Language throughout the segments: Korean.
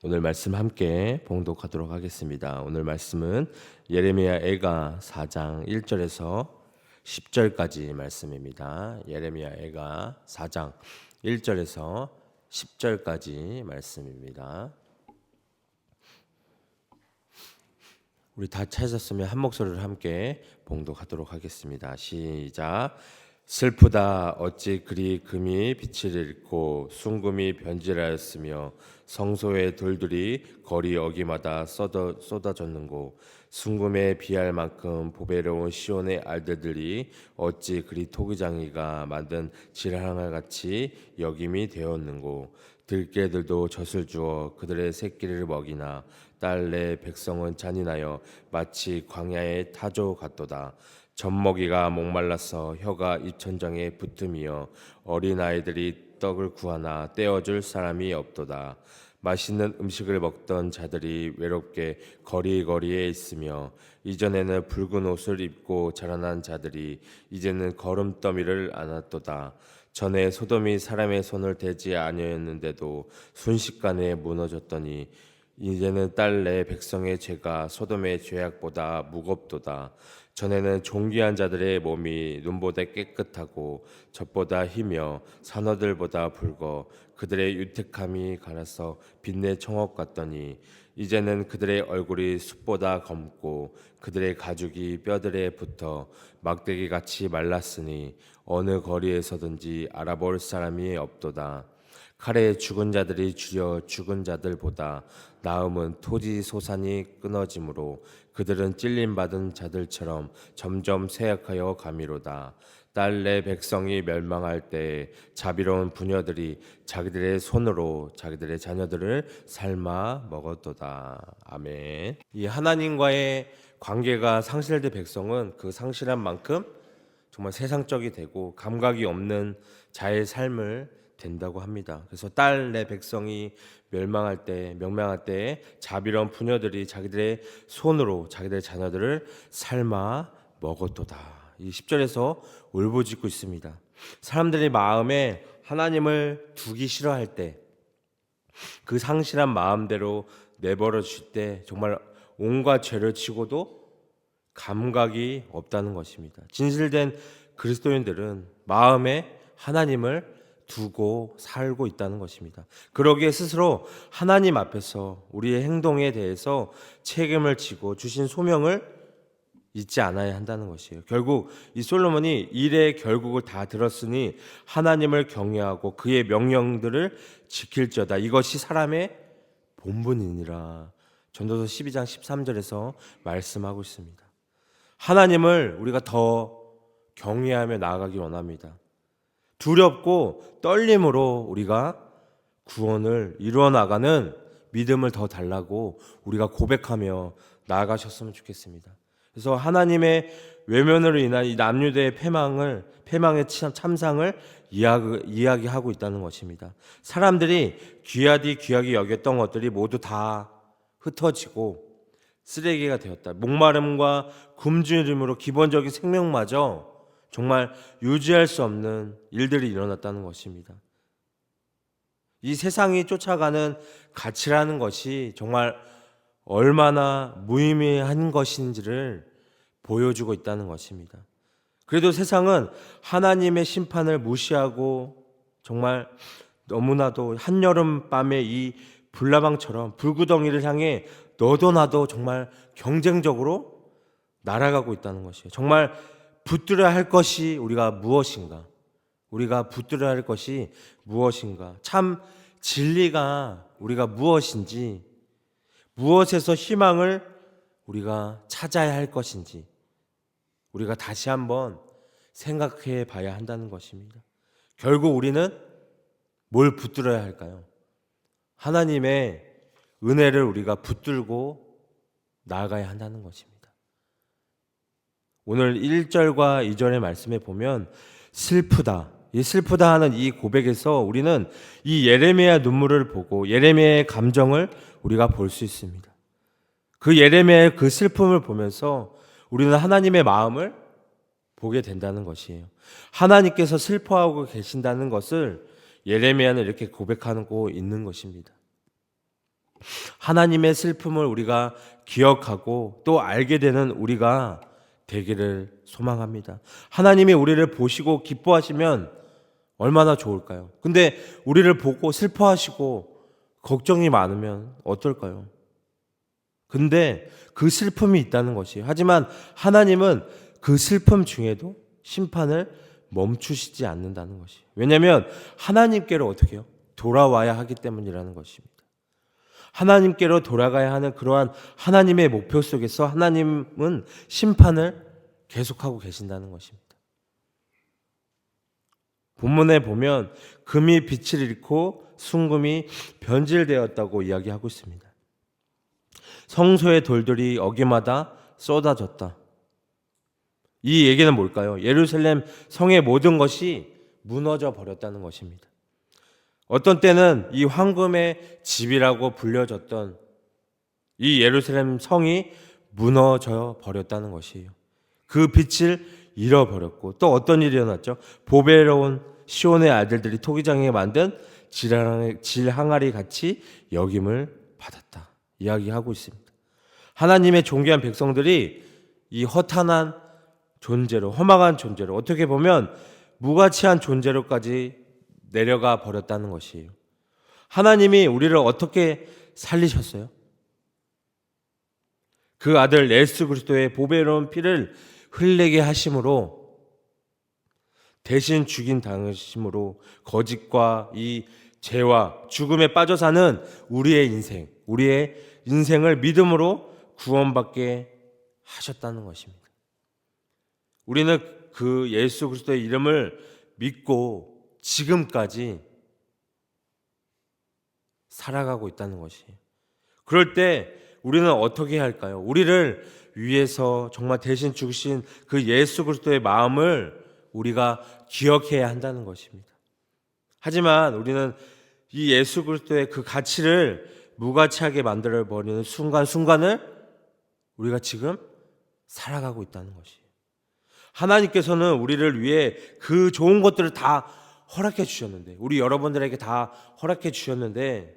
오늘 말씀 함께 봉독하도록 하겠습니다. 오늘 말씀은 예레미야 애가 4장 1절에서 10절까지 말씀입니다. 예레미야 애가 4장 1절에서 10절까지 말씀입니다. 우리 다 찾았으면 한 목소리로 함께 봉독하도록 하겠습니다. 시작. 슬프다 어찌 그리 금이 빛을 잃고 순금이 변질하였으며 성소의 돌들이 거리 어기마다 쏟아졌는고 순금에 비할 만큼 보배로운 시온의 알들들이 어찌 그리 토기장이가 만든 질항을 같이 여김이 되었는고 들깨들도 젖을 주어 그들의 새끼를 먹이나 딸 내 백성은 잔인하여 마치 광야의 타조 같도다. 젖먹이가 목말라서 혀가 입천장에 붙음이여 어린아이들이 떡을 구하나 떼어줄 사람이 없도다. 맛있는 음식을 먹던 자들이 외롭게 거리거리에 있으며 이전에는 붉은 옷을 입고 자라난 자들이 이제는 거름더미를 안았도다. 전에 소돔이 사람의 손을 대지 아니었는데도 순식간에 무너졌더니 이제는 딸 내 백성의 죄가 소돔의 죄악보다 무겁도다. 전에는 존귀한 자들의 몸이 눈보다 깨끗하고 젖보다 희며 산호들보다 붉어 그들의 유택함이 갈아서 빛내 청옥 같더니 이제는 그들의 얼굴이 숯보다 검고 그들의 가죽이 뼈들에 붙어 막대기같이 말랐으니 어느 거리에서든지 알아볼 사람이 없도다. 칼에 죽은 자들이 줄여 죽은 자들보다 나음은 토지 소산이 끊어지므로 그들은 찔림받은 자들처럼 점점 쇠약하여 가미로다. 딸 내 백성이 멸망할 때 자비로운 부녀들이 자기들의 손으로 자기들의 자녀들을 삶아 먹었도다. 아멘. 이 하나님과의 관계가 상실된 백성은 그 상실한 만큼 정말 세상적이 되고 감각이 없는 자의 삶을 된다고 합니다. 그래서 딸 내 백성이 멸망할 때 자비로운 부녀들이 자기들의 손으로 자기들의 자녀들을 삶아 먹었도다. 이 10절에서 울부짖고 있습니다. 사람들이 마음에 하나님을 두기 싫어할 때 그 상실한 마음대로 내버려 줄 때 정말 온갖 죄를 치고도 감각이 없다는 것입니다. 진실된 그리스도인들은 마음에 하나님을 두고 살고 있다는 것입니다. 그러기에 스스로 하나님 앞에서 우리의 행동에 대해서 책임을 지고 주신 소명을 잊지 않아야 한다는 것이에요. 결국 이 솔로몬이 일의 결국을 다 들었으니 하나님을 경외하고 그의 명령들을 지킬지어다. 이것이 사람의 본분이니라. 전도서 12장 13절에서 말씀하고 있습니다. 하나님을 우리가 더 경외하며 나아가기 원합니다. 두렵고 떨림으로 우리가 구원을 이루어 나가는 믿음을 더 달라고 우리가 고백하며 나아가셨으면 좋겠습니다. 그래서 하나님의 외면으로 인한 이 남유대의 패망의 참상을 이야기하고 있다는 것입니다. 사람들이 귀하게 여겼던 것들이 모두 다 흩어지고 쓰레기가 되었다. 목마름과 굶주림으로 기본적인 생명마저 정말 유지할 수 없는 일들이 일어났다는 것입니다. 이 세상이 쫓아가는 가치라는 것이 정말 얼마나 무의미한 것인지를 보여주고 있다는 것입니다. 그래도 세상은 하나님의 심판을 무시하고 정말 너무나도 한여름 밤의 이 불나방처럼 불구덩이를 향해 너도 나도 정말 경쟁적으로 날아가고 있다는 것이에요. 정말 붙들어야 할 것이 우리가 무엇인가? 우리가 붙들어야 할 것이 무엇인가? 참 진리가 우리가 무엇인지, 무엇에서 희망을 우리가 찾아야 할 것인지 우리가 다시 한번 생각해 봐야 한다는 것입니다. 결국 우리는 뭘 붙들어야 할까요? 하나님의 은혜를 우리가 붙들고 나아가야 한다는 것입니다. 오늘 1절과 2절의 말씀에 보면 슬프다. 이 슬프다 하는 이 고백에서 우리는 이 예레미야 눈물을 보고 예레미야의 감정을 우리가 볼 수 있습니다. 그 예레미야의 그 슬픔을 보면서 우리는 하나님의 마음을 보게 된다는 것이에요. 하나님께서 슬퍼하고 계신다는 것을 예레미야는 이렇게 고백하고 있는 것입니다. 하나님의 슬픔을 우리가 기억하고 또 알게 되는 우리가 되기를 소망합니다. 하나님이 우리를 보시고 기뻐하시면 얼마나 좋을까요? 근데 우리를 보고 슬퍼하시고 걱정이 많으면 어떨까요? 근데 그 슬픔이 있다는 것이에요. 하지만 하나님은 그 슬픔 중에도 심판을 멈추시지 않는다는 것이에요. 왜냐하면 하나님께로 어떻게 해요? 돌아와야 하기 때문이라는 것입니다. 하나님께로 돌아가야 하는 그러한 하나님의 목표 속에서 하나님은 심판을 계속하고 계신다는 것입니다. 본문에 보면 금이 빛을 잃고 순금이 변질되었다고 이야기하고 있습니다. 성소의 돌들이 어기마다 쏟아졌다. 이 얘기는 뭘까요? 예루살렘 성의 모든 것이 무너져 버렸다는 것입니다. 어떤 때는 이 황금의 집이라고 불려졌던 이 예루살렘 성이 무너져 버렸다는 것이에요. 그 빛을 잃어버렸고 또 어떤 일이 일어났죠? 보배로운 시온의 아들들이 토기장에 만든 질항아리 같이 여김을 받았다 이야기하고 있습니다. 하나님의 존귀한 백성들이 이 허탄한 존재로, 험악한 존재로, 어떻게 보면 무가치한 존재로까지 내려가 버렸다는 것이에요. 하나님이 우리를 어떻게 살리셨어요? 그 아들 예수 그리스도의 보배로운 피를 흘리게 하심으로, 대신 죽인 당하심으로 거짓과 이 죄와 죽음에 빠져 사는 우리의 인생을 믿음으로 구원받게 하셨다는 것입니다. 우리는 그 예수 그리스도의 이름을 믿고 지금까지 살아가고 있다는 것이에요. 그럴 때 우리는 어떻게 해야 할까요? 우리를 위해서 정말 대신 죽으신 그 예수 그리스도의 마음을 우리가 기억해야 한다는 것입니다. 하지만 우리는 이 예수 그리스도의 그 가치를 무가치하게 만들어버리는 순간순간을 우리가 지금 살아가고 있다는 것이에요. 하나님께서는 우리를 위해 그 좋은 것들을 다 허락해 주셨는데, 우리 여러분들에게 다 허락해 주셨는데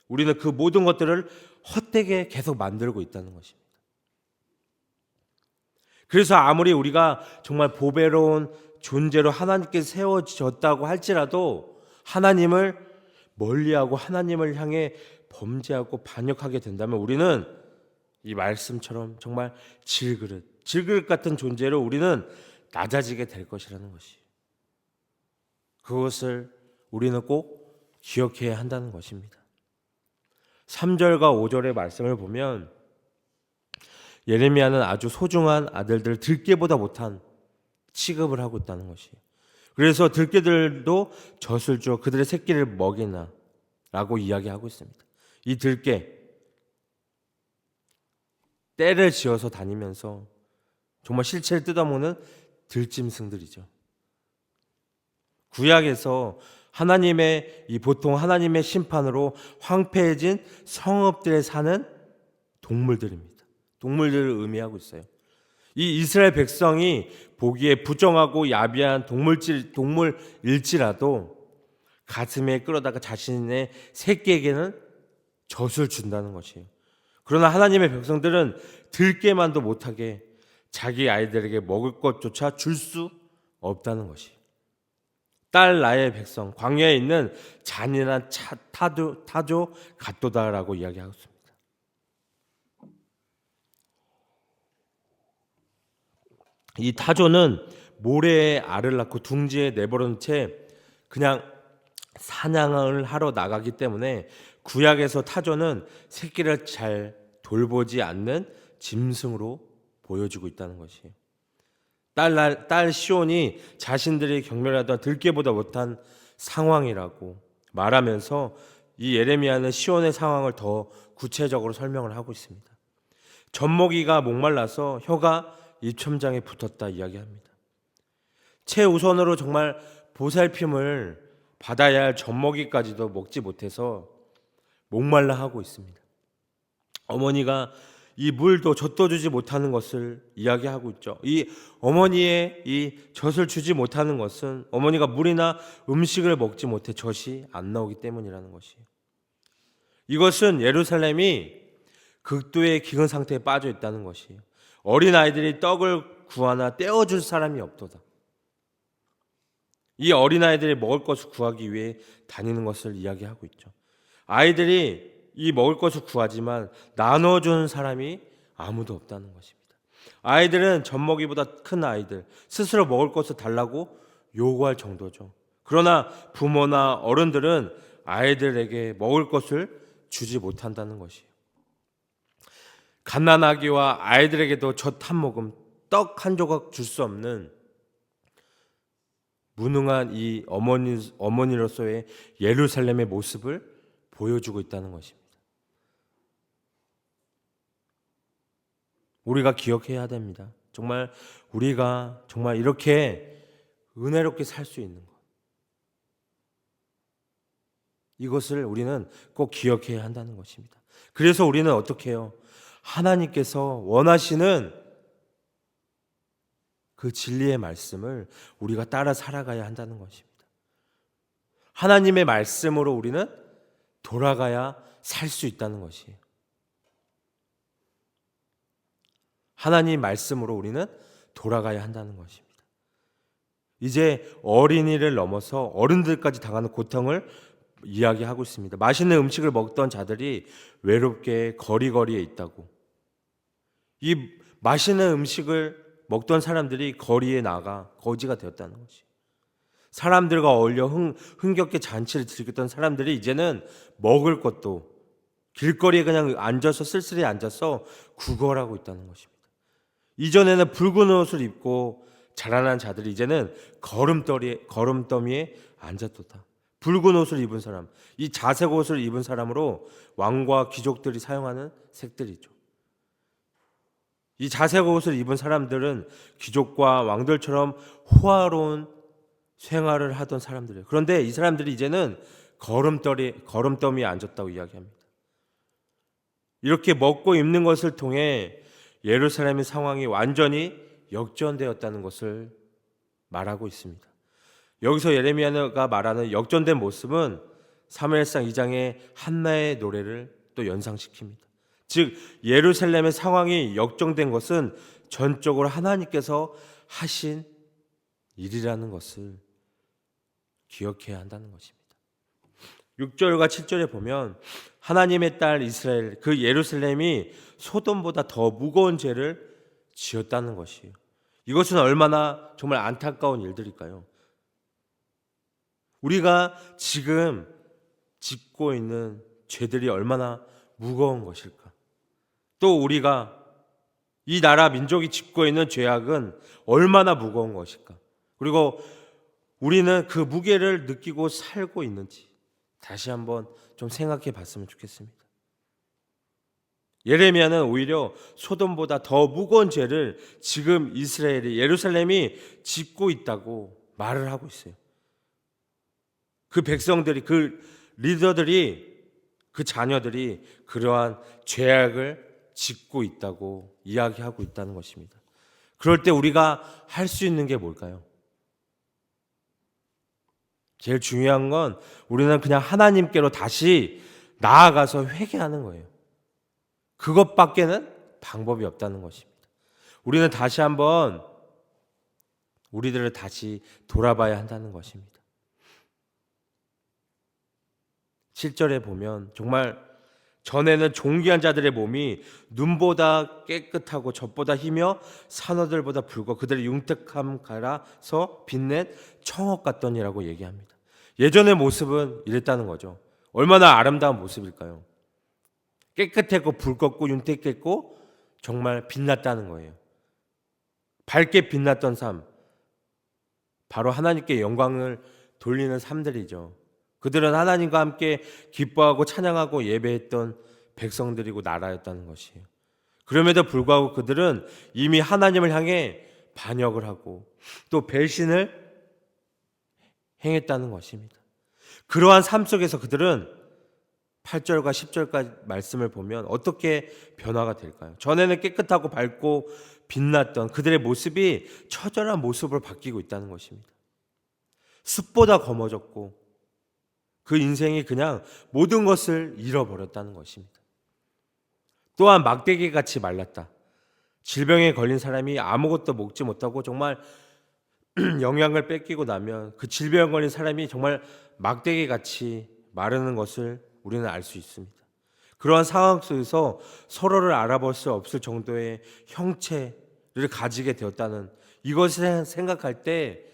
우리는 그 모든 것들을 헛되게 계속 만들고 있다는 것입니다. 그래서 아무리 우리가 정말 보배로운 존재로 하나님께 세워졌다고 할지라도 하나님을 멀리하고 하나님을 향해 범죄하고 반역하게 된다면 우리는 이 말씀처럼 정말 질그릇 같은 존재로 우리는 낮아지게 될 것이라는 것이에요. 그것을 우리는 꼭 기억해야 한다는 것입니다. 3절과 5절의 말씀을 보면 예레미야는 아주 소중한 아들들 들깨보다 못한 취급을 하고 있다는 것이에요. 그래서 들깨들도 젖을 줘 그들의 새끼를 먹이나 라고 이야기하고 있습니다. 이 들깨, 떼를 지어서 다니면서 정말 실체를 뜯어먹는 들짐승들이죠. 구약에서 보통 하나님의 심판으로 황폐해진 성읍들에 사는 동물들입니다. 동물들을 의미하고 있어요. 이 이스라엘 백성이 보기에 부정하고 야비한 동물일지라도 가슴에 끌어다가 자신의 새끼에게는 젖을 준다는 것이에요. 그러나 하나님의 백성들은 들깨만도 못하게 자기 아이들에게 먹을 것조차 줄 수 없다는 것이에요. 딸 나의 백성, 광야에 있는 잔인한 타조 같도다라고 이야기하고 있습니다. 이 타조는 모래에 알을 낳고 둥지에 내버려둔 채 그냥 사냥을 하러 나가기 때문에 구약에서 타조는 새끼를 잘 돌보지 않는 짐승으로 보여지고 있다는 것이에요. 딸 시온이 자신들이 경멸하던 들깨보다 못한 상황이라고 말하면서 이 예레미야는 시온의 상황을 더 구체적으로 설명을 하고 있습니다. 젖먹이가 목말라서 혀가 입천장에 붙었다 이야기합니다. 최우선으로 정말 보살핌을 받아야 할 젖먹이까지도 먹지 못해서 목말라 하고 있습니다. 어머니가 이 물도 젖도 주지 못하는 것을 이야기하고 있죠. 이 어머니의 이 젖을 주지 못하는 것은 어머니가 물이나 음식을 먹지 못해 젖이 안 나오기 때문이라는 것이에요. 이것은 예루살렘이 극도의 기근 상태에 빠져 있다는 것이에요. 어린 아이들이 떡을 구하나 떼어줄 사람이 없도다. 이 어린 아이들이 먹을 것을 구하기 위해 다니는 것을 이야기하고 있죠. 아이들이 이 먹을 것을 구하지만 나눠주는 사람이 아무도 없다는 것입니다. 아이들은 젖먹이보다 큰 아이들, 스스로 먹을 것을 달라고 요구할 정도죠. 그러나 부모나 어른들은 아이들에게 먹을 것을 주지 못한다는 것이에요. 갓난아기와 아이들에게도 젖 한 모금, 떡 한 조각 줄 수 없는 무능한 이 어머니로서의 예루살렘의 모습을 보여주고 있다는 것입니다. 우리가 기억해야 됩니다. 정말 우리가 정말 이렇게 은혜롭게 살 수 있는 것, 이것을 우리는 꼭 기억해야 한다는 것입니다. 그래서 우리는 어떻게 해요? 하나님께서 원하시는 그 진리의 말씀을 우리가 따라 살아가야 한다는 것입니다. 하나님의 말씀으로 우리는 돌아가야 살 수 있다는 것이에요. 하나님 말씀으로 우리는 돌아가야 한다는 것입니다. 이제 어린이를 넘어서 어른들까지 당하는 고통을 이야기하고 있습니다. 맛있는 음식을 먹던 자들이 외롭게 거리거리에 있다고. 이 맛있는 음식을 먹던 사람들이 거리에 나가 거지가 되었다는 거지. 사람들과 어울려 흥겹게 잔치를 즐겼던 사람들이 이제는 먹을 것도 길거리에 그냥 앉아서 쓸쓸히 앉아서 구걸하고 있다는 것입니다. 이전에는 붉은 옷을 입고 자라난 자들이 이제는 걸음더미에 앉았도다. 붉은 옷을 입은 사람, 이 자색 옷을 입은 사람으로 왕과 귀족들이 사용하는 색들이죠. 이 자색 옷을 입은 사람들은 귀족과 왕들처럼 호화로운 생활을 하던 사람들이에요. 그런데 이 사람들이 이제는 걸음더미에 앉았다고 이야기합니다. 이렇게 먹고 입는 것을 통해 예루살렘의 상황이 완전히 역전되었다는 것을 말하고 있습니다. 여기서 예레미야가 말하는 역전된 모습은 사무엘상 2장의 한나의 노래를 또 연상시킵니다. 즉 예루살렘의 상황이 역전된 것은 전적으로 하나님께서 하신 일이라는 것을 기억해야 한다는 것입니다. 6절과 7절에 보면 하나님의 딸 이스라엘, 그 예루살렘이 소돔보다 더 무거운 죄를 지었다는 것이에요. 이것은 얼마나 정말 안타까운 일들일까요? 우리가 지금 짓고 있는 죄들이 얼마나 무거운 것일까? 또 우리가 이 나라 민족이 짓고 있는 죄악은 얼마나 무거운 것일까? 그리고 우리는 그 무게를 느끼고 살고 있는지 다시 한번 좀 생각해 봤으면 좋겠습니다. 예레미야는 오히려 소돔보다 더 무거운 죄를 지금 이스라엘이, 예루살렘이 짓고 있다고 말을 하고 있어요. 그 백성들이, 그 리더들이, 그 자녀들이 그러한 죄악을 짓고 있다고 이야기하고 있다는 것입니다. 그럴 때 우리가 할 수 있는 게 뭘까요? 제일 중요한 건 우리는 그냥 하나님께로 다시 나아가서 회개하는 거예요. 그것밖에는 방법이 없다는 것입니다. 우리는 다시 한번 우리들을 다시 돌아봐야 한다는 것입니다. 7절에 보면 정말 전에는 존귀한 자들의 몸이 눈보다 깨끗하고 젖보다 희며 산호들보다 붉어 그들의 융택함 갈아서 빛낸 청옥 같더니라고 얘기합니다. 예전의 모습은 이랬다는 거죠. 얼마나 아름다운 모습일까요? 깨끗했고 붉었고 윤택했고 정말 빛났다는 거예요. 밝게 빛났던 삶, 바로 하나님께 영광을 돌리는 삶들이죠. 그들은 하나님과 함께 기뻐하고 찬양하고 예배했던 백성들이고 나라였다는 것이에요. 그럼에도 불구하고 그들은 이미 하나님을 향해 반역을 하고 또 배신을 행했다는 것입니다. 그러한 삶 속에서 그들은 8절과 10절까지 말씀을 보면 어떻게 변화가 될까요? 전에는 깨끗하고 밝고 빛났던 그들의 모습이 처절한 모습으로 바뀌고 있다는 것입니다. 습보다 검어졌고 그 인생이 그냥 모든 것을 잃어버렸다는 것입니다. 또한 막대기같이 말랐다. 질병에 걸린 사람이 아무것도 먹지 못하고 정말 영양을 뺏기고 나면 그 질병에 걸린 사람이 정말 막대기같이 마르는 것을 우리는 알 수 있습니다. 그러한 상황 속에서 서로를 알아볼 수 없을 정도의 형체를 가지게 되었다는 이것을 생각할 때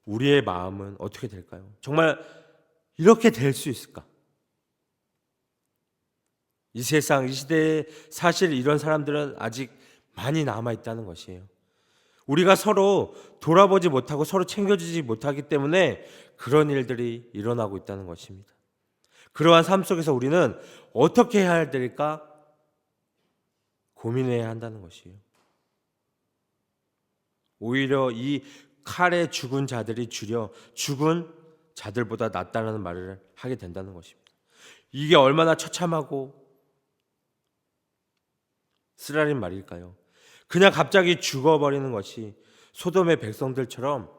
우리의 마음은 어떻게 될까요? 정말 이렇게 될 수 있을까? 이 세상, 이 시대에 사실 이런 사람들은 아직 많이 남아있다는 것이에요. 우리가 서로 돌아보지 못하고 서로 챙겨주지 못하기 때문에 그런 일들이 일어나고 있다는 것입니다. 그러한 삶 속에서 우리는 어떻게 해야 될까 고민해야 한다는 것이에요. 오히려 이 칼에 죽은 자들이 주려 죽은 자들보다 낫다는 말을 하게 된다는 것입니다. 이게 얼마나 처참하고 쓰라린 말일까요? 그냥 갑자기 죽어버리는 것이 소돔의 백성들처럼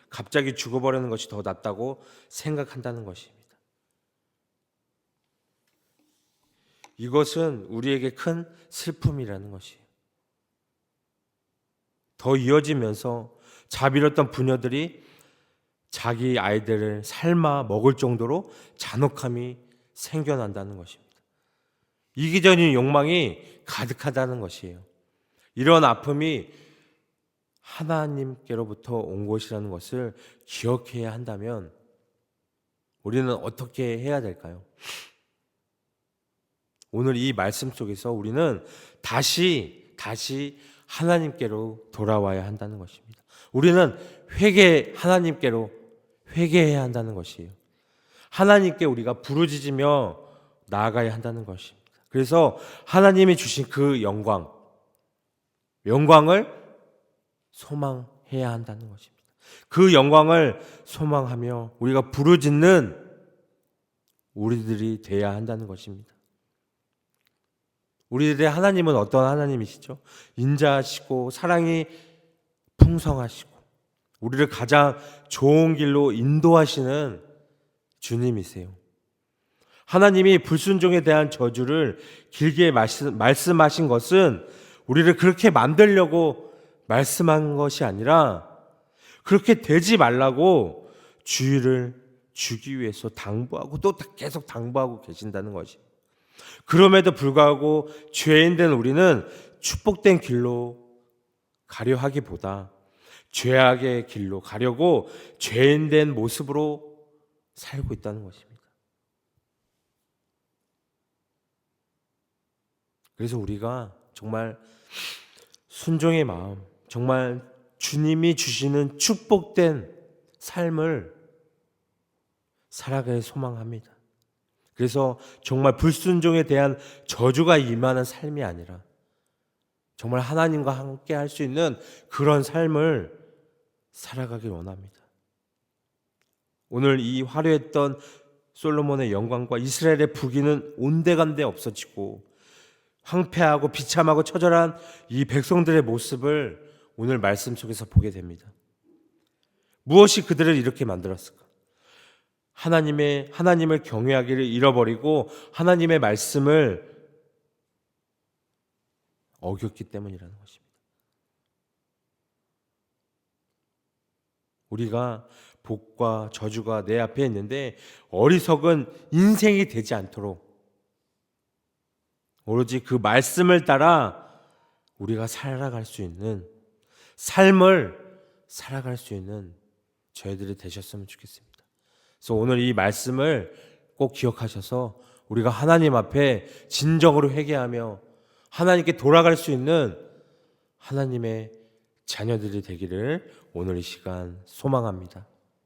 갑자기 죽어버리는 것이 더 낫다고 생각한다는 것입니다. 이것은 우리에게 큰 슬픔이라는 것이에요. 더 이어지면서 자비로웠던 부녀들이 자기 아이들을 삶아 먹을 정도로 잔혹함이 생겨난다는 것입니다. 이기적인 욕망이 가득하다는 것이에요. 이런 아픔이 하나님께로부터 온 것이라는 것을 기억해야 한다면 우리는 어떻게 해야 될까요? 오늘 이 말씀 속에서 우리는 다시 하나님께로 돌아와야 한다는 것입니다. 우리는 하나님께로 회개해야 한다는 것이에요. 하나님께 우리가 부르짖으며 나아가야 한다는 것입니다. 그래서 하나님이 주신 그 영광을 소망해야 한다는 것입니다. 그 영광을 소망하며 우리가 부르짖는 우리들이 돼야 한다는 것입니다. 우리들의 하나님은 어떤 하나님이시죠? 인자하시고 사랑이 풍성하시고 우리를 가장 좋은 길로 인도하시는 주님이세요. 하나님이 불순종에 대한 저주를 길게 말씀하신 것은 우리를 그렇게 만들려고 말씀한 것이 아니라 그렇게 되지 말라고 주의를 주기 위해서 당부하고 또 계속 당부하고 계신다는 것입니다. 그럼에도 불구하고 죄인된 우리는 축복된 길로 가려 하기보다 죄악의 길로 가려고 죄인된 모습으로 살고 있다는 것입니다. 그래서 우리가 정말 순종의 마음, 정말 주님이 주시는 축복된 삶을 살아가길 소망합니다. 그래서 정말 불순종에 대한 저주가 임하는 삶이 아니라 정말 하나님과 함께 할 수 있는 그런 삶을 살아가길 원합니다. 오늘 이 화려했던 솔로몬의 영광과 이스라엘의 부귀는 온데간데 없어지고 황폐하고 비참하고 처절한 이 백성들의 모습을 오늘 말씀 속에서 보게 됩니다. 무엇이 그들을 이렇게 만들었을까? 하나님을 경외하기를 잃어버리고 하나님의 말씀을 어겼기 때문이라는 것입니다. 우리가 복과 저주가 내 앞에 있는데 어리석은 인생이 되지 않도록 오로지 그 말씀을 따라 우리가 살아갈 수 있는 삶을 살아갈 수 있는 저희들이 되셨으면 좋겠습니다. 그래서 오늘 이 말씀을 꼭 기억하셔서 우리가 하나님 앞에 진정으로 회개하며 하나님께 돌아갈 수 있는 하나님의 자녀들이 되기를 오늘 이 시간 소망합니다.